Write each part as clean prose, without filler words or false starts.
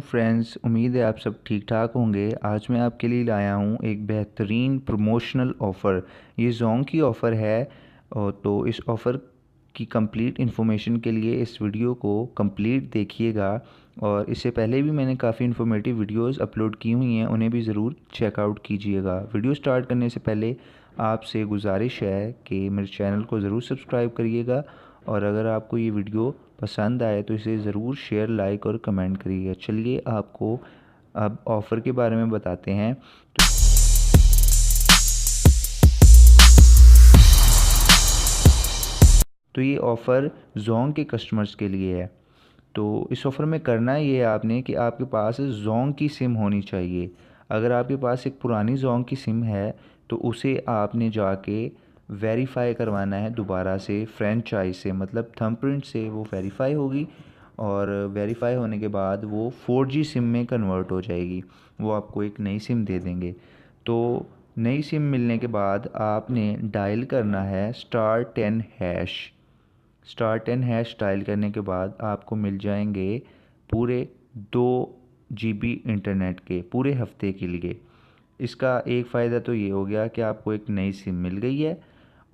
Friends, उम्मीद है आप सब ठीक ठाक होंगे। आज मैं आपके लिए लाया हूँ एक बेहतरीन प्रमोशनल ऑफ़र। ये जोंग की ऑफ़र है। तो इस ऑफ़र की कंप्लीट इन्फॉर्मेशन के लिए इस वीडियो को कंप्लीट देखिएगा। और इससे पहले भी मैंने काफ़ी इन्फॉर्मेटिव वीडियोस अपलोड की हुई हैं, उन्हें भी ज़रूर चेकआउट कीजिएगा। वीडियो स्टार्ट करने से पहले आपसे गुजारिश है कि मेरे चैनल को ज़रूर सब्सक्राइब करिएगा, और अगर आपको ये वीडियो पसंद आए तो इसे ज़रूर शेयर, लाइक और कमेंट करिएगा। चलिए आपको अब ऑफ़र के बारे में बताते हैं। तो ये ऑफ़र जोंग के कस्टमर्स के लिए है। तो इस ऑफ़र में करना ये है आपने कि आपके पास जोंग की सिम होनी चाहिए। अगर आपके पास एक पुरानी जोंग की सिम है तो उसे आपने जाके वेरीफ़ाई करवाना है दोबारा से, फ्रेंचाइज से, मतलब थंबप्रिंट से वो वेरीफ़ाई होगी। और वेरीफ़ाई होने के बाद वो 4G सिम में कन्वर्ट हो जाएगी। वो आपको एक नई सिम दे देंगे। तो नई सिम मिलने के बाद आपने डायल करना है *10#। *10# डायल करने के बाद आपको मिल जाएंगे पूरे 2 GB इंटरनेट के पूरे हफ्ते के लिए। इसका एक फ़ायदा तो ये हो गया कि आपको एक नई सिम मिल गई है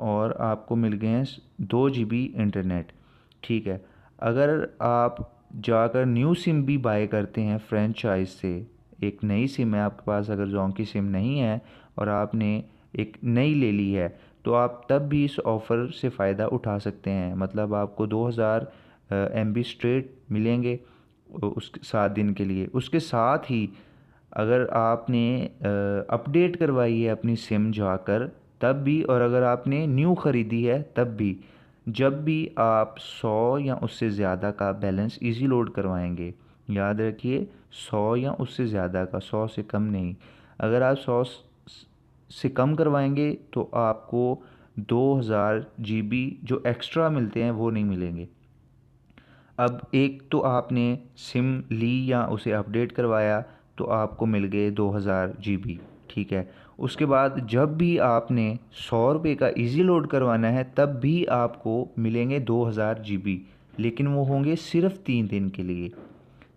और आपको मिल गए हैं 2 GB इंटरनेट। ठीक है। अगर आप जाकर न्यू सिम भी बाय करते हैं फ्रेंचाइज से, एक नई सिम है आपके पास, अगर जोंग की सिम नहीं है और आपने एक नई ले ली है, तो आप तब भी इस ऑफ़र से फ़ायदा उठा सकते हैं। मतलब आपको 2000 MB स्ट्रेट मिलेंगे उस 7 दिन के लिए। उसके साथ ही अगर आपने अपडेट करवाई है अपनी सिम जाकर, तब भी, और अगर आपने न्यू ख़रीदी है तब भी, जब भी आप 100 या उससे ज़्यादा का बैलेंस इजी लोड करवाएंगे, याद रखिए 100 या उससे ज़्यादा का, 100 से कम नहीं। अगर आप 100 से कम करवाएंगे तो आपको 2000 GB जो एक्स्ट्रा मिलते हैं वो नहीं मिलेंगे। अब एक तो आपने सिम ली या उसे अपडेट करवाया तो आपको मिल गए 2000 GB। ठीक है। उसके बाद जब भी आपने 100 रुपये का इजी लोड करवाना है तब भी आपको मिलेंगे 2000 GB, लेकिन वो होंगे सिर्फ़ 3 दिन के लिए।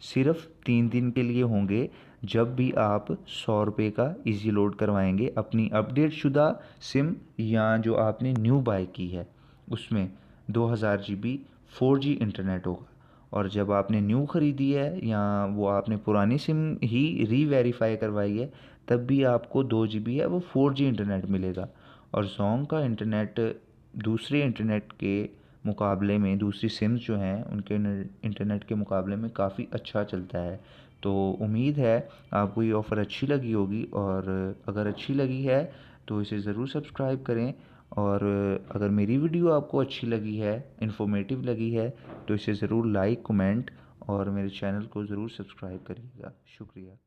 सिर्फ 3 दिन के लिए होंगे जब भी आप 100 रुपये का इजी लोड करवाएंगे अपनी अपडेट शुदा सिम, या जो आपने न्यू बाय की है उसमें 2000 GB 4G इंटरनेट होगा। और जब आपने न्यू ख़रीदी है या वो आपने पुरानी सिम ही री-वेरीफाई करवाई है, तब भी आपको 2 GB है वो 4G इंटरनेट मिलेगा। और जोंग का इंटरनेट दूसरे इंटरनेट के मुकाबले में, दूसरी सिम्स जो हैं उनके इंटरनेट के मुकाबले में काफ़ी अच्छा चलता है। तो उम्मीद है आपको ये ऑफ़र अच्छी लगी होगी, और अगर अच्छी लगी है तो इसे ज़रूर सब्सक्राइब करें। और अगर मेरी वीडियो आपको अच्छी लगी है, इन्फॉर्मेटिव लगी है, तो इसे ज़रूर लाइक, कमेंट और मेरे चैनल को ज़रूर सब्सक्राइब करिएगा। शुक्रिया।